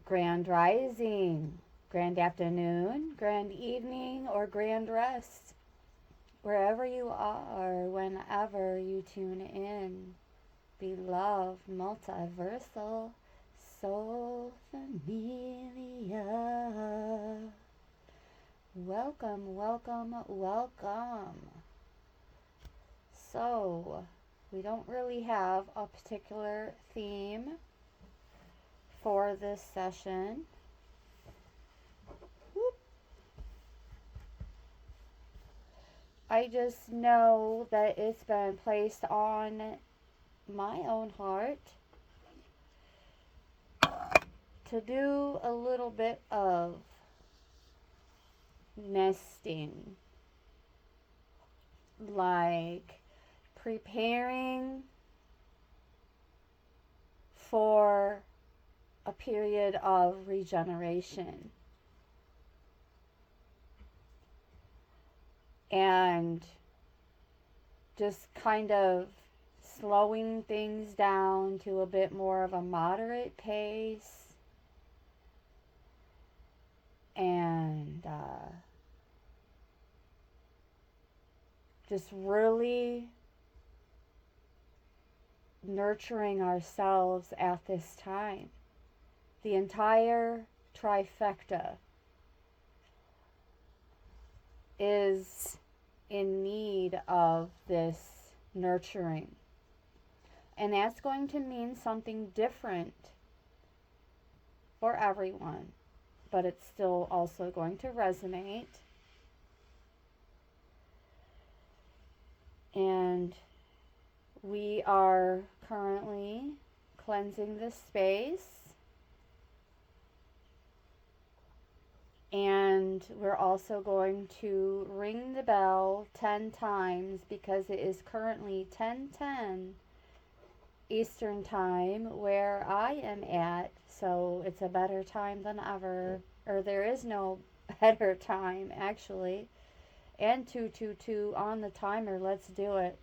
Grand rising, grand afternoon, grand evening, or grand rest. Wherever you are, whenever you tune in, beloved multiversal soul familia. Welcome, welcome, welcome. So, we don't really have a particular theme for this session. I just know that it's been placed on my own heart to do a little bit of nesting, like preparing for a period of regeneration. And just kind of slowing things down to a bit more of a moderate pace, and just really nurturing ourselves at this time. The entire trifecta is in need of this nurturing. And that's going to mean something different for everyone, but it's still also going to resonate. And we are currently cleansing this space. And we're also going to ring the bell 10 times because it is currently 10:10 Eastern Time where I am at. So it's a better time than ever. Or there is no better time, actually. And 222 on the timer. Let's do it.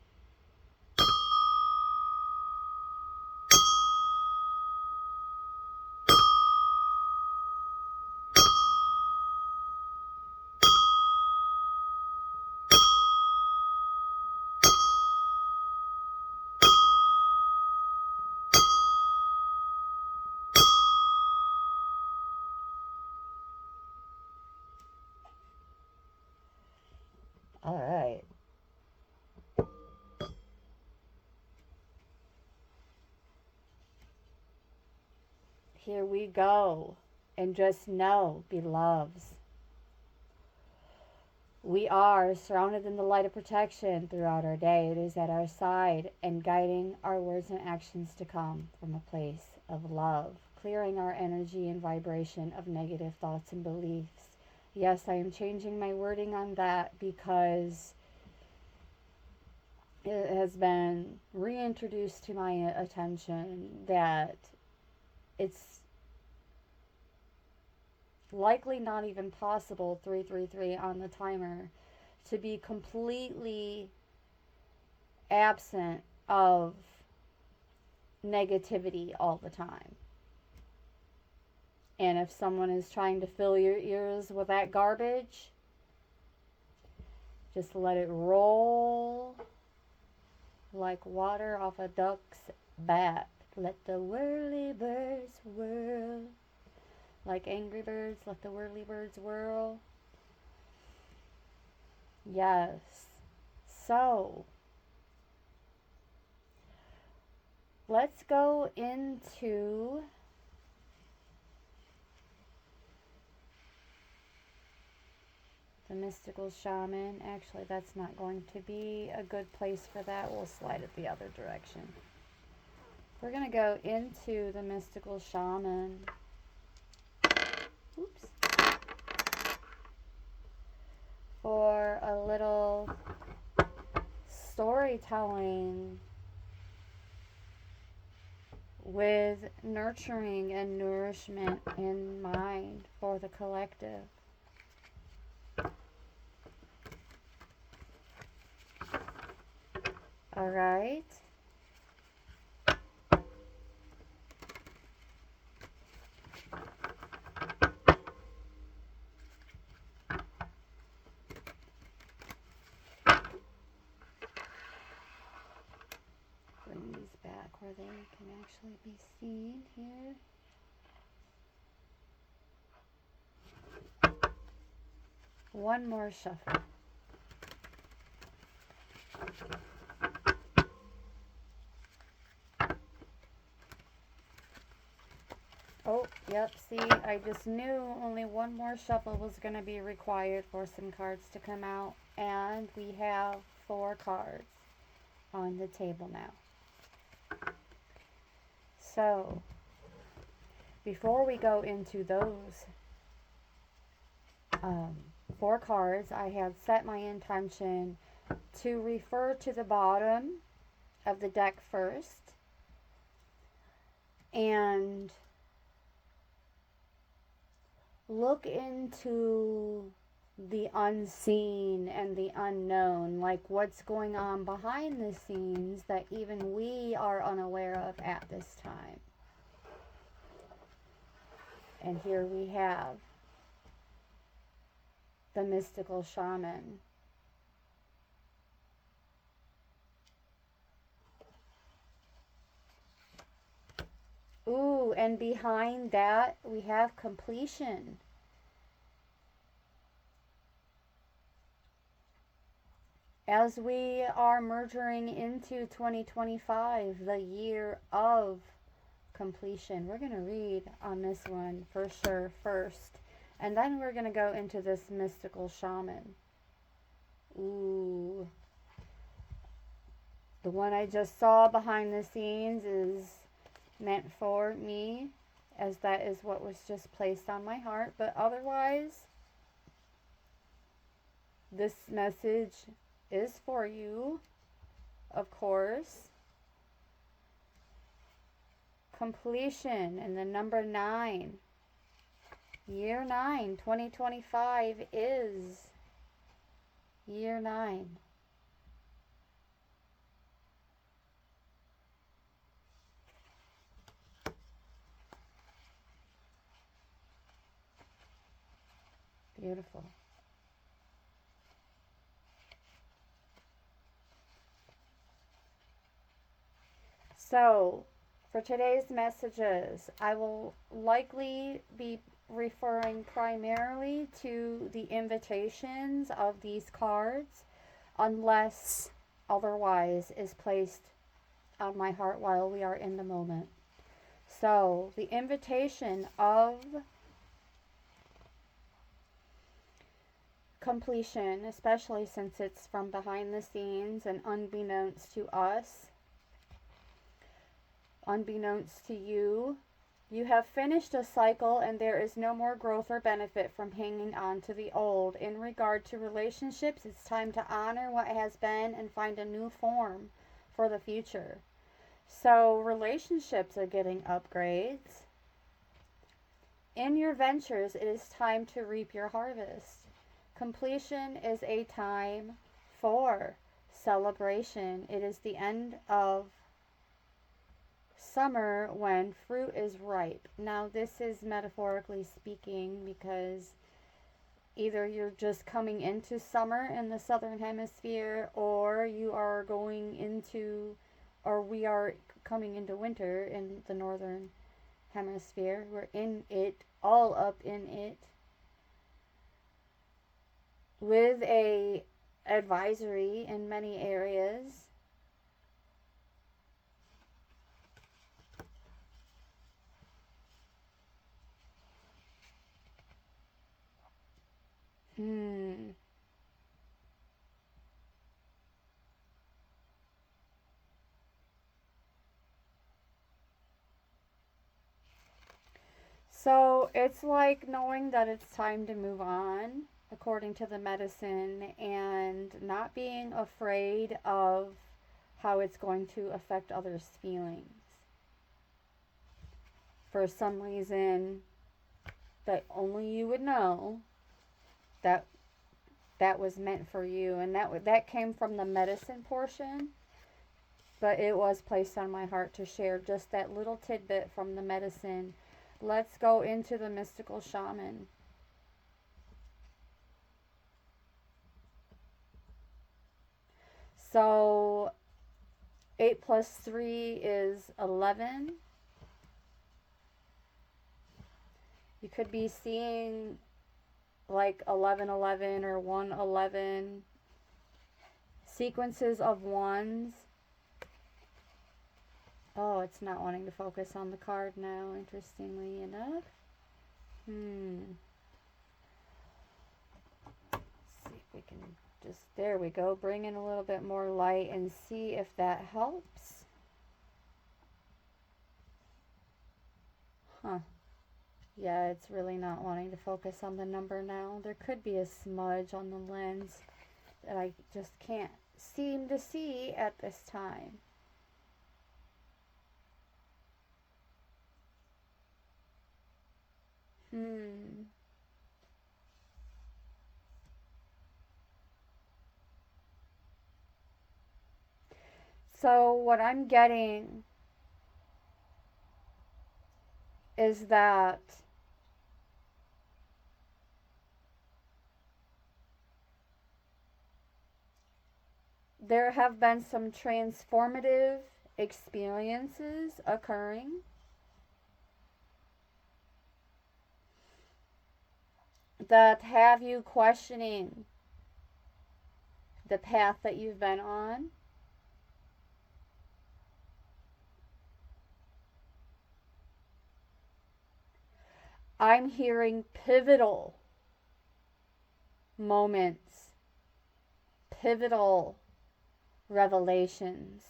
All right. Here we go. And just know, beloveds, we are surrounded in the light of protection throughout our day. It is at our side and guiding our words and actions to come from a place of love, clearing our energy and vibration of negative thoughts and beliefs. Yes, I am changing my wording on that because it has been reintroduced to my attention that it's likely not even possible, 333 on the timer, to be completely absent of negativity all the time. And if someone is trying to fill your ears with that garbage, just let it roll like water off a duck's back. Let the whirly birds whirl. Like angry birds, let the whirly birds whirl. Yes. So, let's go into the mystical shaman. Actually, that's not going to be a good place for that. We'll slide it the other direction. We're going to go into the mystical shaman. Oops. For a little storytelling with nurturing and nourishment in mind for the collective. All right. where they can actually be seen here. One more shuffle. Oh, yep, see, I just knew only one more shuffle was going to be required for some cards to come out. And we have 4 cards on the table now. So, before we go into those 4 cards, I had set my intention to refer to the bottom of the deck first and look into the unseen and the unknown, like what's going on behind the scenes that even we are unaware of at this time. And here we have the mystical shaman. Ooh, and behind that we have completion. As we are merging into 2025, the year of completion, we're going to read on this one for sure first. And then we're going to go into this mystical shaman. Ooh. The one I just saw behind the scenes is meant for me, as that is what was just placed on my heart. But otherwise, this message is for you, of course. Completion and the number 9. Year 9, 2025 is year 9. Beautiful. So, for today's messages, I will likely be referring primarily to the invitations of these cards, unless otherwise is placed on my heart while we are in the moment. So, the invitation of completion, especially since it's from behind the scenes and unbeknownst to us, unbeknownst to you, you have finished a cycle and there is no more growth or benefit from hanging on to the old. In regard to relationships, it's time to honor what has been and find a new form for the future. So relationships are getting upgrades. In your ventures, it is time to reap your harvest. Completion is a time for celebration. It is the end of summer when fruit is ripe. Now, this is metaphorically speaking because either you're just coming into summer in the southern hemisphere, or you are going into, or we are coming into winter in the northern hemisphere. We're in it, all up in it, with a advisory in many areas. So it's like knowing that it's time to move on, according to the medicine, and not being afraid of how it's going to affect others' feelings. For some reason that only you would know, that that was meant for you, and that came from the medicine portion, but it was placed on my heart to share just that little tidbit from the medicine. Let's go into the mystical shaman. So 8 plus 3 is 11. You could be seeing like 1111 or 111, sequences of ones. Oh, it's not wanting to focus on the card now, interestingly enough. Let's see if we can just, there we go, bring in a little bit more light and see if that helps. Huh. Yeah, it's really not wanting to focus on the number now. There could be a smudge on the lens that I just can't seem to see at this time. So what I'm getting is that there have been some transformative experiences occurring that have you questioning the path that you've been on. I'm hearing pivotal moments, pivotal revelations.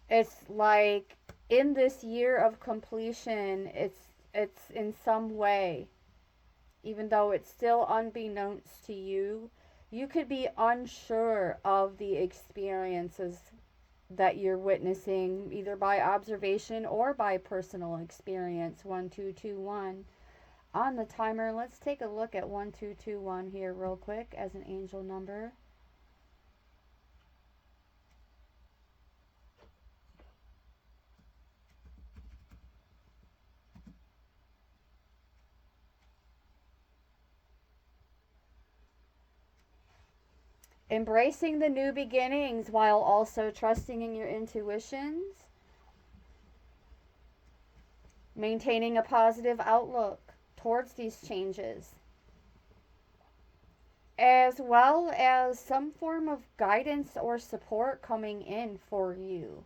It's like in this year of completion, it's in some way, even though it's still unbeknownst to you, you could be unsure of the experiences that you're witnessing, either by observation or by personal experience. 1221 on the timer. Let's take a look at 1221 here real quick as an angel number. Embracing the new beginnings while also trusting in your intuitions. Maintaining a positive outlook towards these changes. As well as some form of guidance or support coming in for you.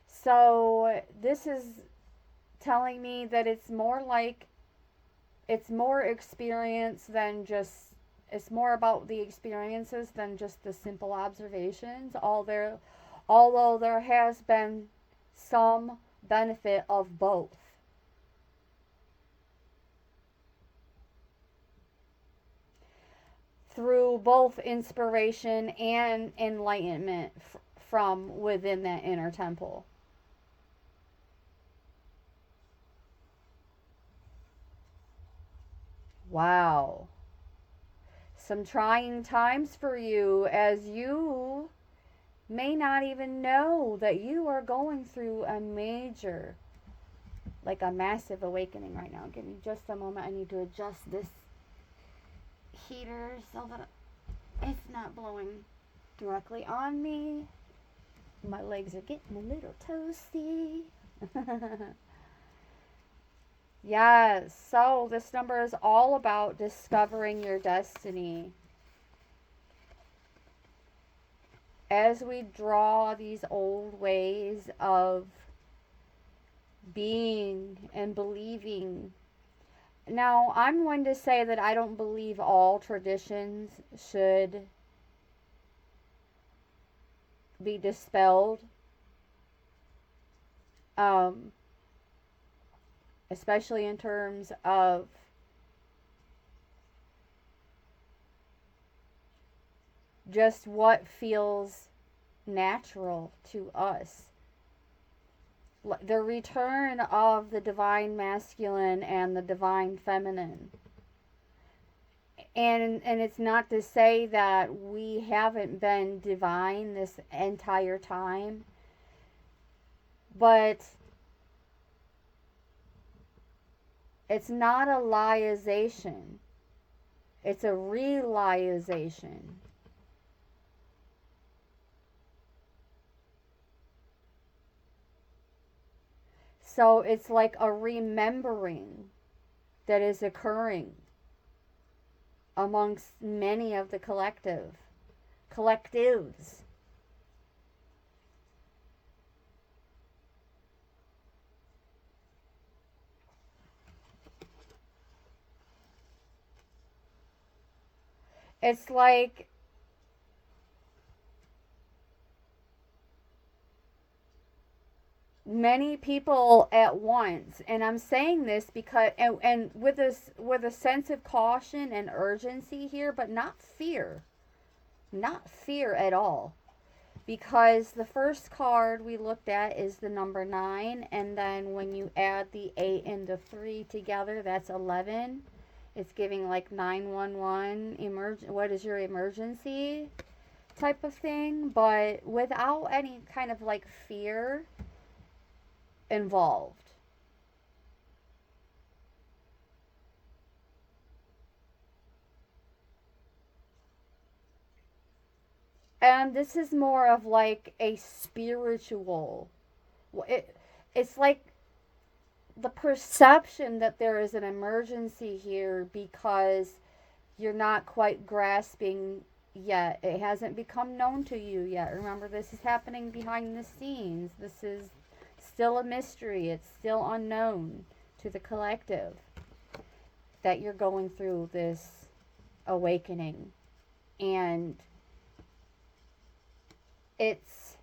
So this is telling me that it's more like, it's more experience than just, it's more about the experiences than just the simple observations. Although there has been some benefit of both. Through both inspiration and enlightenment from within that inner temple. Wow. Some trying times for you, as you may not even know that you are going through a major, like a massive awakening right now. Give me just a moment. I need to adjust this heater so that it's not blowing directly on me. My legs are getting a little toasty. Yes, so this number is all about discovering your destiny. As we draw these old ways of being and believing. Now, I'm going to say that I don't believe all traditions should be dispelled. Especially in terms of just what feels natural to us. The return of the divine masculine and the divine feminine. And it's not to say that we haven't been divine this entire time, but It's not a realization. It's a realization. So it's like a remembering that is occurring amongst many of the collectives. It's like many people at once, and I'm saying this because and with this, with a sense of caution and urgency here, but not fear. Not fear at all, because the first card we looked at is the number 9, and then when you add the 8 and the 3 together, that's 11. It's giving like 911 what is your emergency type of thing, but without any kind of like fear involved. And this is more of like a spiritual, it's like the perception that there is an emergency here because you're not quite grasping yet. It hasn't become known to you yet. Remember, this is happening behind the scenes. This is still a mystery. It's still unknown to the collective that you're going through this awakening. And it's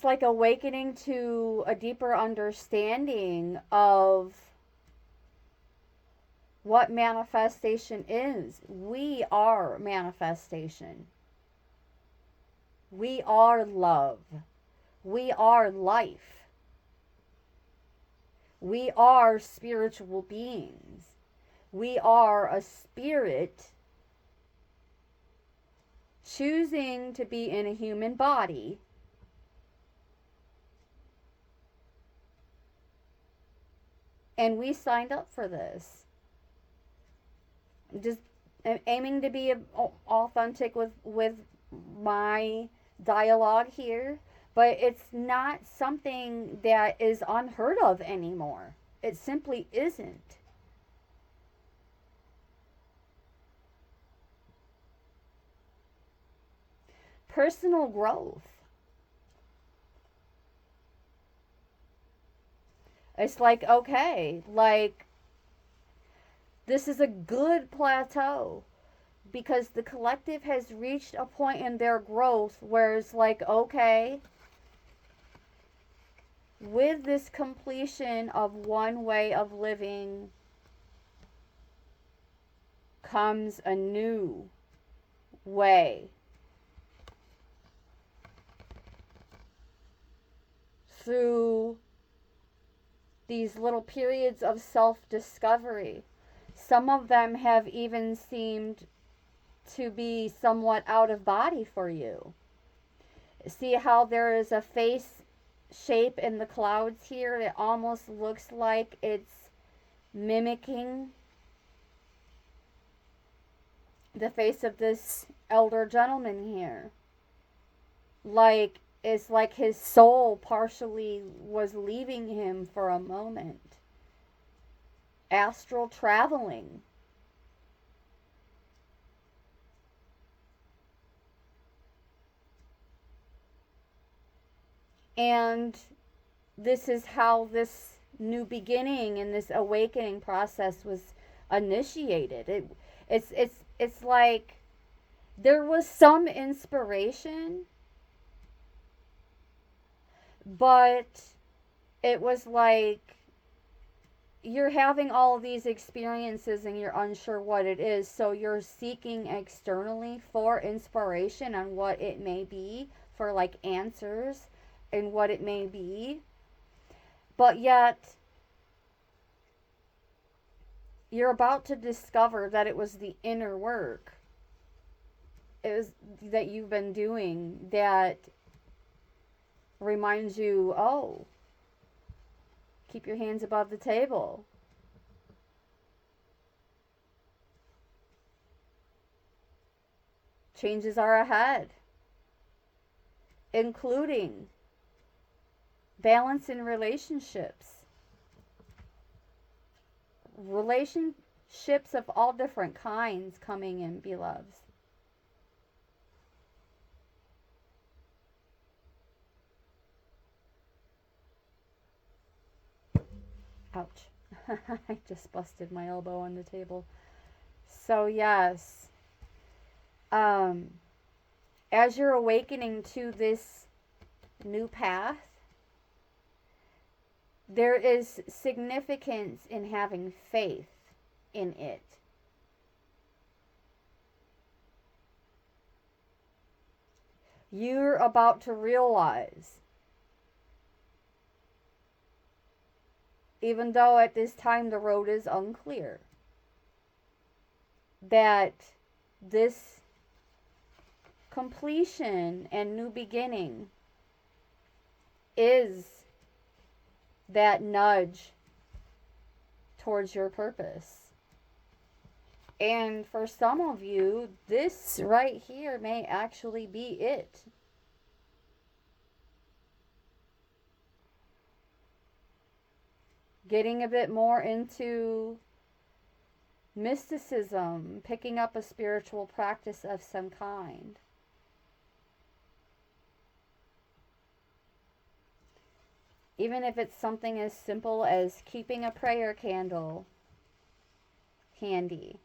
like awakening to a deeper understanding of what manifestation is. We are manifestation. We are love. We are life. We are spiritual beings. We are a spirit choosing to be in a human body, and we signed up for this. Just aiming to be authentic with my dialogue here, but it's not something that is unheard of anymore. It simply isn't. Personal growth. It's like, okay, like, this is a good plateau because the collective has reached a point in their growth where it's like, okay, with this completion of one way of living comes a new way. Through these little periods of self-discovery. Some of them have even seemed to be somewhat out of body for you. See how there is a face shape in the clouds here? It almost looks like it's mimicking the face of this elder gentleman here. Like, it's like his soul partially was leaving him for a moment. Astral traveling. And this is how this new beginning and this awakening process was initiated. It's like there was some inspiration, but it was like you're having all of these experiences and you're unsure what it is, so you're seeking externally for inspiration on what it may be, for like answers and what it may be, but yet you're about to discover that it was the inner work that you've been doing that reminds you, oh, Keep your hands above the table. Changes are ahead, including balance in relationships. Relationships of all different kinds coming in, beloveds. Ouch. I just busted my elbow on the table. So yes, as you're awakening to this new path, there is significance in having faith in it. You're about to realize, even though at this time the road is unclear, that this completion and new beginning is that nudge towards your purpose. And for some of you, this right here may actually be it. Getting a bit more into mysticism, picking up a spiritual practice of some kind. Even if it's something as simple as keeping a prayer candle handy.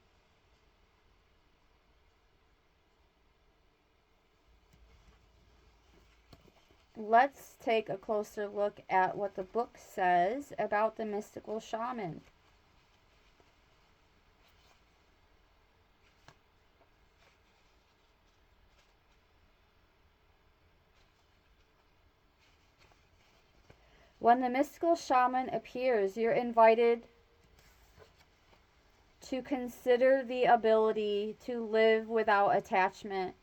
Let's take a closer look at what the book says about the mystical shaman. When the mystical shaman appears, you're invited to consider the ability to live without attachment.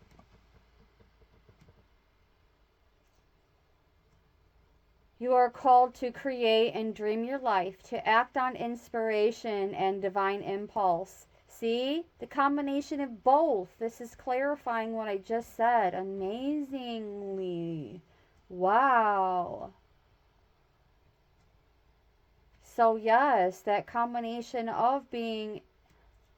You are called to create and dream your life, to act on inspiration and divine impulse. See? The combination of both. This is clarifying what I just said amazingly. Wow. So yes, that combination of being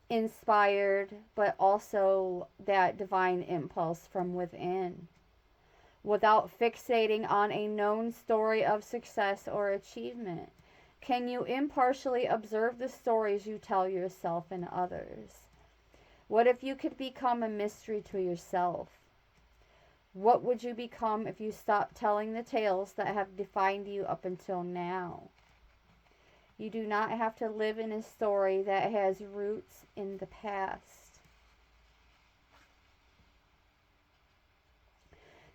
inspired, but also that divine impulse from within, without fixating on a known story of success or achievement. Can you impartially observe the stories you tell yourself and others? What if you could become a mystery to yourself? What would you become if you stopped telling the tales that have defined you up until now? You do not have to live in a story that has roots in the past.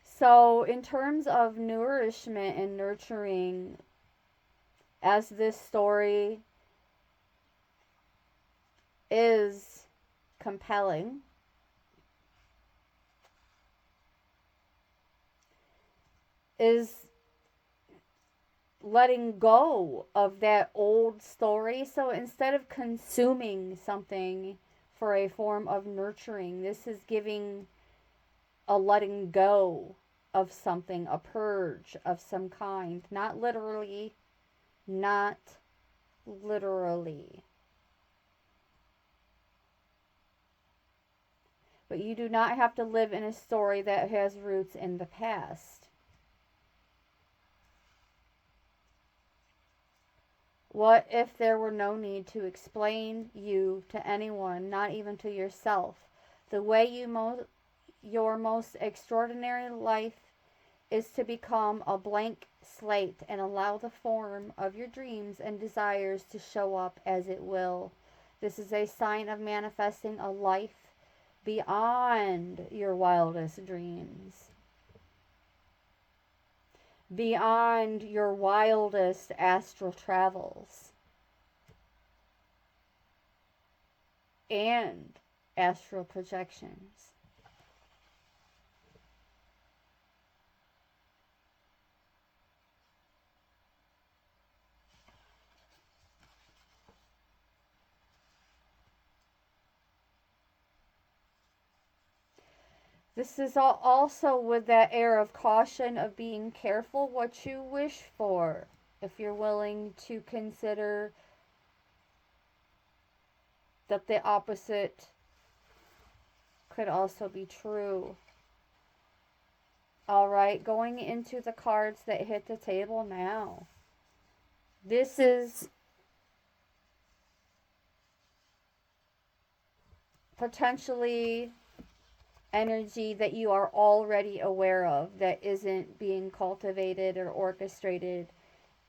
So, in terms of nourishment and nurturing, as this story is compelling, is letting go of that old story. So instead of consuming something for a form of nurturing, this is giving a letting go of something, a purge of some kind. Not literally. Not literally. But you do not have to live in a story that has roots in the past. What if there were no need to explain you to anyone, not even to yourself? The way your most extraordinary life is to become a blank slate and allow the form of your dreams and desires to show up as it will. This is a sign of manifesting a life beyond your wildest dreams, beyond your wildest astral travels and astral projections. This is also with that air of caution of being careful what you wish for. If you're willing to consider that the opposite could also be true. All right, going into the cards that hit the table now. This is potentially energy that you are already aware of that isn't being cultivated or orchestrated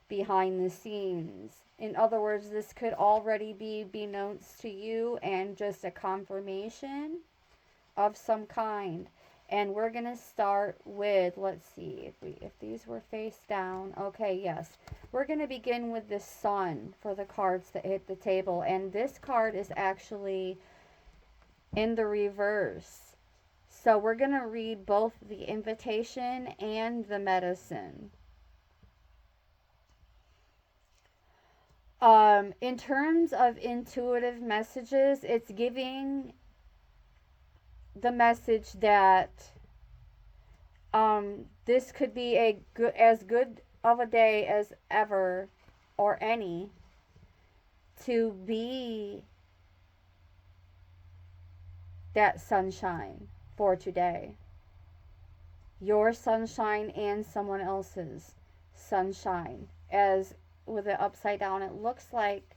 behind the scenes. In other words, this could already be beknownst to you and just a confirmation of some kind. And we're going to start with, let's see, if these were face down. Okay, yes. We're going to begin with the sun for the cards that hit the table. And this card is actually in the reverse. So we're going to read both the invitation and the medicine. In terms of intuitive messages, it's giving the message that this could be as good of a day as ever or any to be that sunshine for today. Your sunshine and someone else's sunshine. As with it upside down, it looks like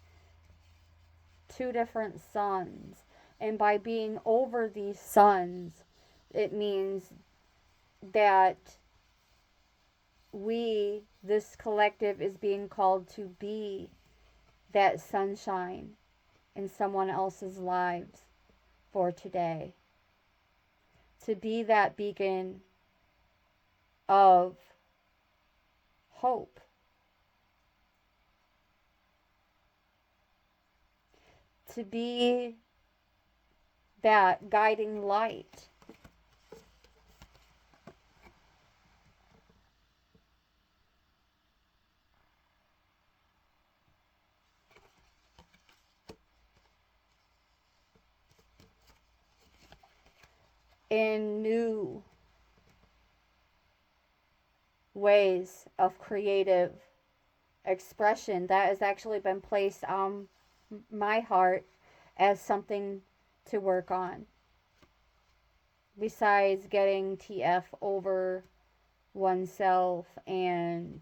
two different suns. And by being over these suns, it means that this collective, is being called to be that sunshine in someone else's lives for today. To be that beacon of hope. To be that guiding light. In new ways of creative expression that has actually been placed on my heart as something to work on. Besides getting TF over oneself and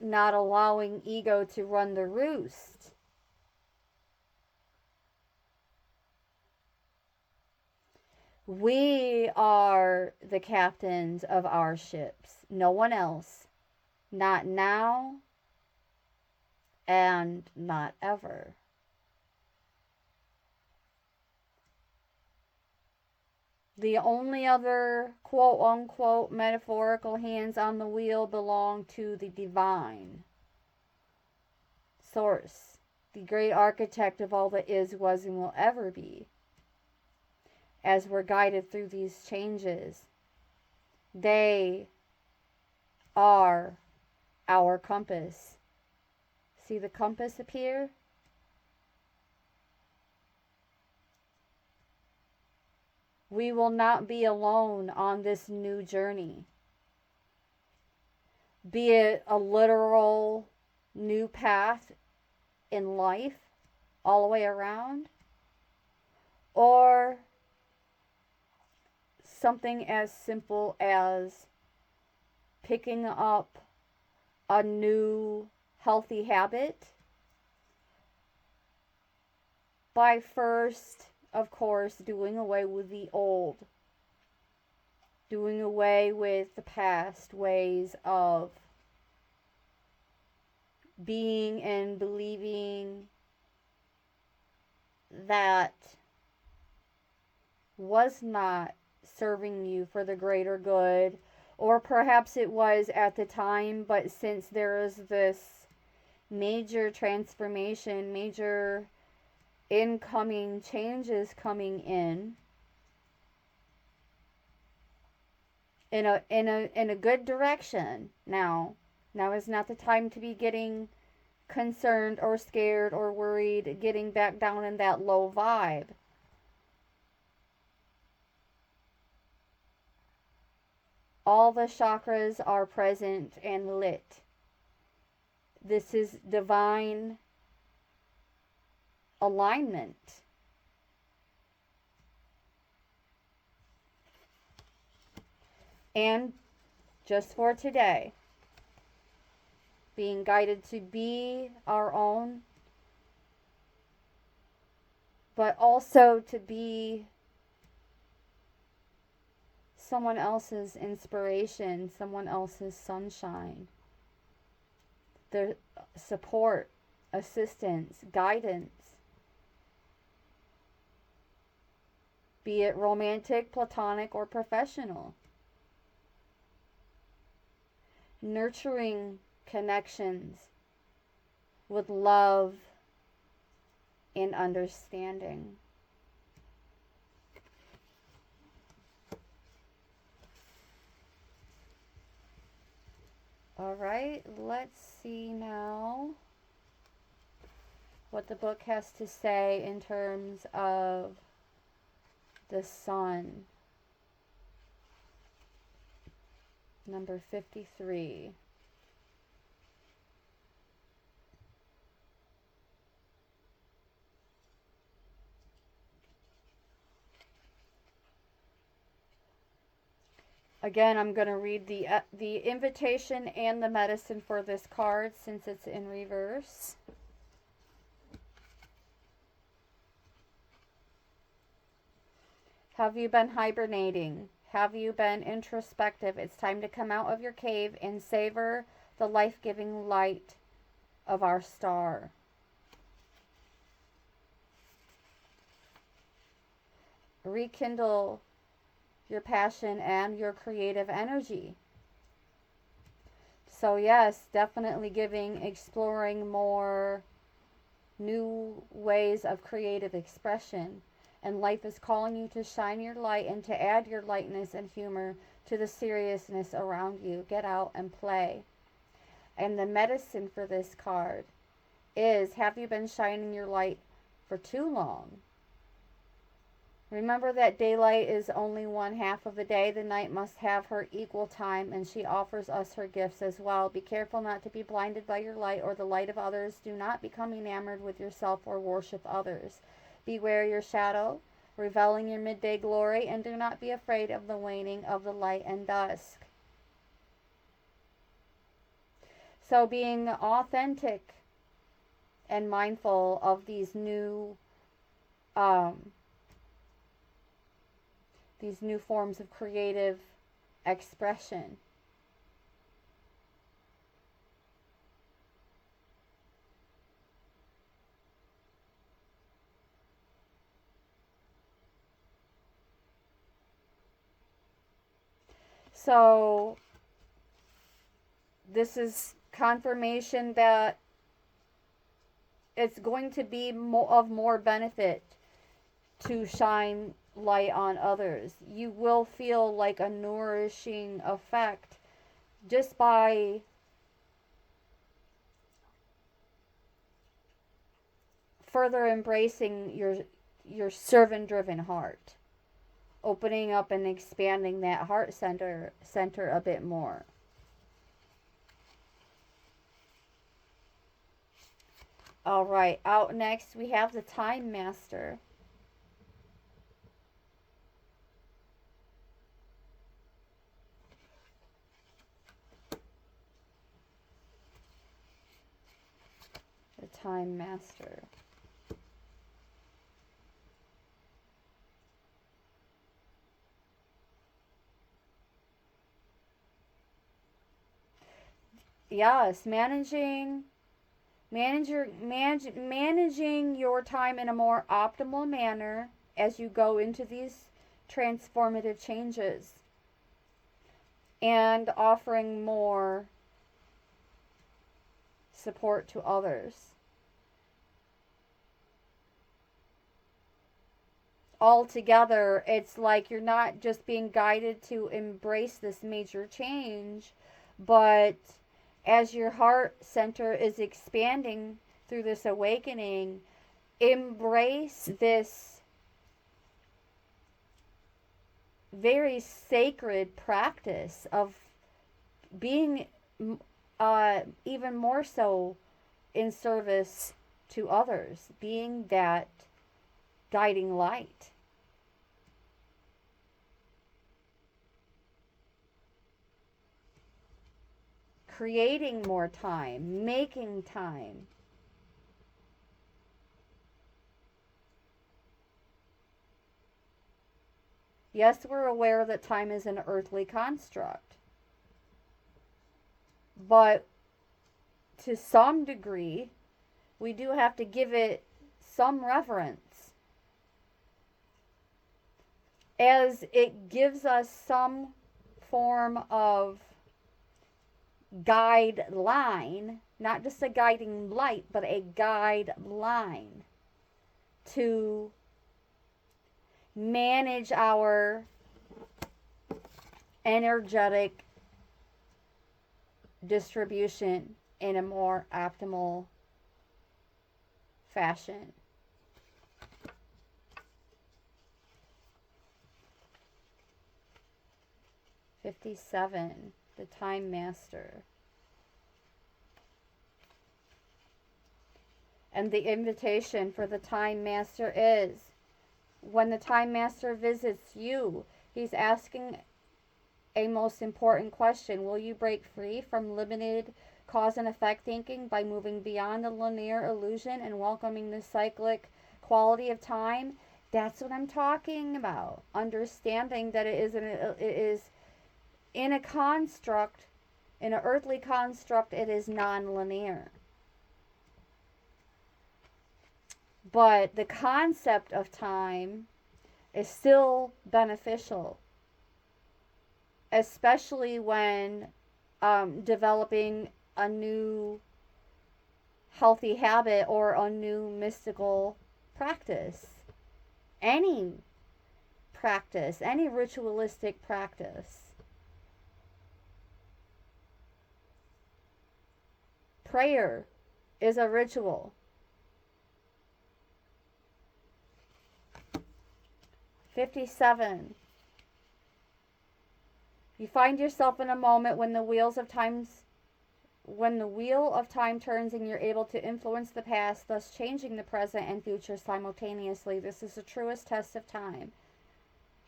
not allowing ego to run the roost. We are the captains of our ships. No one else. Not now and not ever. The only other quote unquote metaphorical hands on the wheel belong to the divine source, the great architect of all that is, was, and will ever be. As we're guided through these changes, they are our compass. See the compass appear? We will not be alone on this new journey. Be it a literal new path in life all the way around, or something as simple as picking up a new healthy habit by first, of course, doing away with the old, doing away with the past ways of being and believing that was not serving you for the greater good, or perhaps it was at the time, but since there is this major transformation, major incoming changes coming in a good direction. Now is not the time to be getting concerned or scared or worried, getting back down in that low vibe. All the chakras are present and lit. This is divine alignment. And just for today, being guided to be our own, but also to be someone else's inspiration, someone else's sunshine, their support, assistance, guidance. Be it romantic, platonic, or professional. Nurturing connections with love and understanding. All right, let's see now what the book has to say in terms of the sun. Number 53. Again, I'm going to read the invitation and the medicine for this card since it's in reverse. Have you been hibernating? Have you been introspective? It's time to come out of your cave and savor the life-giving light of our star. Rekindle your passion and your creative energy. So yes, definitely exploring more new ways of creative expression. And life is calling you to shine your light and to add your lightness and humor to the seriousness around you. Get out and play. And the medicine for this card is, have you been shining your light for too long? Remember that daylight is only one half of the day. The night must have her equal time, and she offers us her gifts as well. Be careful not to be blinded by your light or the light of others. Do not become enamored with yourself or worship others. Beware your shadow, reveling your midday glory, and do not be afraid of the waning of the light and dusk. So being authentic and mindful of these new forms of creative expression. So this is confirmation that it's going to be of more benefit to shine light on others. You will feel like a nourishing effect just by further embracing your servant-driven heart, opening up and expanding that heart center a bit more. All right, out next we have the Time Master. The Time Master. Yes, managing your time in a more optimal manner as you go into these transformative changes, and offering more support to others. Altogether, it's like you're not just being guided to embrace this major change, but as your heart center is expanding through this awakening, embrace this very sacred practice of being even more so in service to others, being that guiding light. Creating more time, making time. Yes, we're aware that time is an earthly construct, but to some degree, we do have to give it some reverence, as it gives us some form of guideline, not just a guiding light, but a guideline to manage our energetic distribution in a more optimal fashion. $57, the Time Master. And the invitation for the Time Master is, when the Time Master visits you, he's asking a most important question. Will you break free from limited cause and effect thinking by moving beyond the linear illusion and welcoming the cyclic quality of time? That's what I'm talking about. Understanding that it is in a construct, in an earthly construct, it is non-linear. But the concept of time is still beneficial, especially when developing a new healthy habit or a new mystical practice. Any practice, any ritualistic practice. Prayer is a ritual. 57. You find yourself in a moment when the wheel of time turns and you're able to influence the past, thus changing the present and future simultaneously. This is the truest test of time.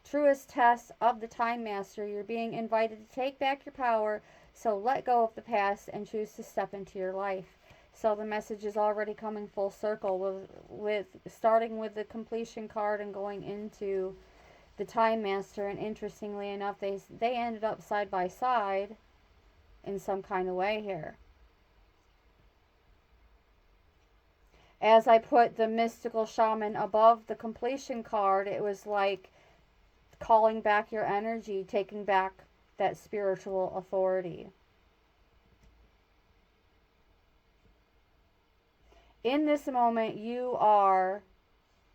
Truest test of the Time Master. You're being invited to take back your power, so let go of the past and choose to step into your life. So the message is already coming full circle with starting with the completion card and going into the Time Master. And interestingly enough, they ended up side by side in some kind of way here. As I put the mystical shaman above the completion card, it was like calling back your energy, taking back that spiritual authority. In this moment, you are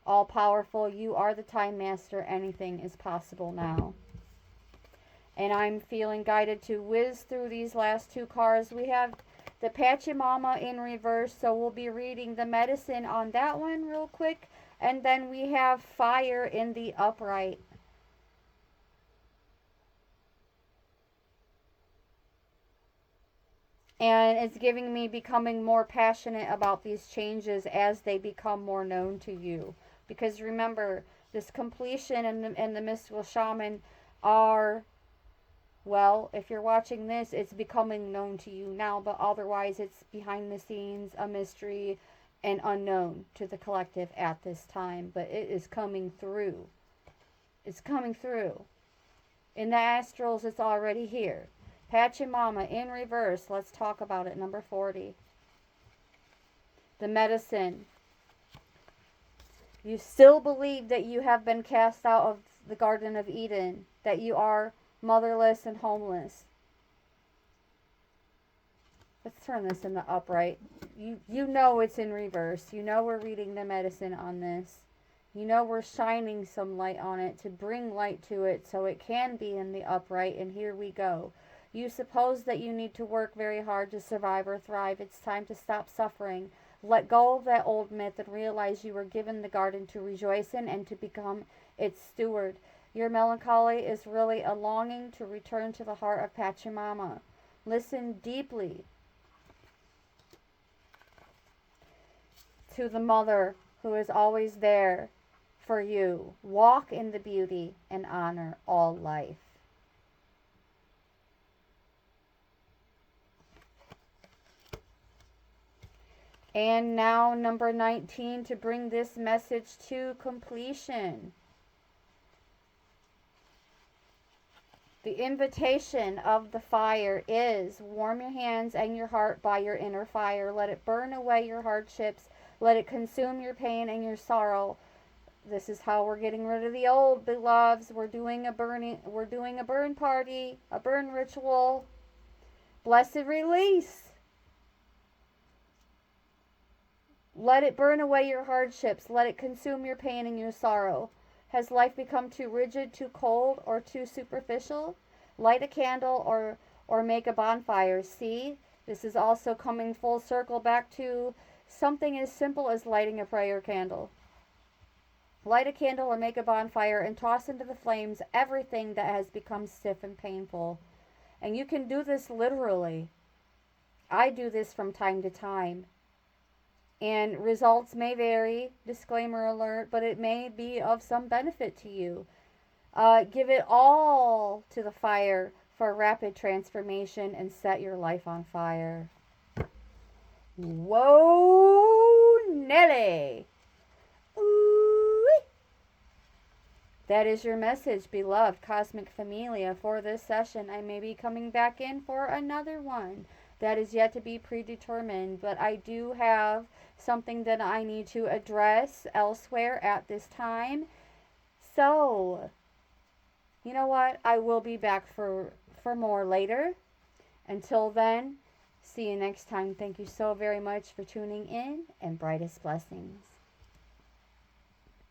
all powerful. You are the Time Master. Anything is possible now. And I'm feeling guided to whiz through these last two cards. We have the Pachamama in reverse, so we'll be reading the medicine on that one real quick. And then we have Fire in the upright. And it's giving me becoming more passionate about these changes as they become more known to you. Because remember, this completion and the mystical shaman are, well, if you're watching this, it's becoming known to you now. But otherwise, it's behind the scenes, a mystery, and unknown to the collective at this time. But it is coming through. It's coming through. In the astrals, it's already here. Pachamama in reverse. Let's talk about it. Number 40. The medicine. You still believe that you have been cast out of the Garden of Eden, that you are motherless and homeless. Let's turn this in the upright. You know it's in reverse. You know we're reading the medicine on this. You know we're shining some light on it to bring light to it so it can be in the upright. And here we go. You suppose that you need to work very hard to survive or thrive. It's time to stop suffering. Let go of that old myth and realize you were given the garden to rejoice in and to become its steward. Your melancholy is really a longing to return to the heart of Pachamama. Listen deeply to the mother who is always there for you. Walk in the beauty and honor all life. And now, number 19, to bring this message to completion. The invitation of the fire is warm your hands and your heart by your inner fire. Let it burn away your hardships. Let it consume your pain and your sorrow. This is how we're getting rid of the old, beloveds. We're doing a burn party, a burn ritual. Blessed release. Let it burn away your hardships. Let it consume your pain and your sorrow. Has life become too rigid, too cold, or too superficial? Light a candle or make a bonfire. See, this is also coming full circle back to something as simple as lighting a prayer candle. Light a candle or make a bonfire and toss into the flames everything that has become stiff and painful. And you can do this literally. I do this from time to time. And results may vary, disclaimer alert, but it may be of some benefit to you. Give it all to the fire for rapid transformation and set your life on fire. Whoa, Nelly! Ooh. That is your message, beloved Cosmic Familia, for this session. I may be coming back in for another one. That is yet to be predetermined, but I do have something that I need to address elsewhere at this time. So, you know what? I will be back for more later. Until then, see you next time. Thank you so very much for tuning in, and brightest blessings.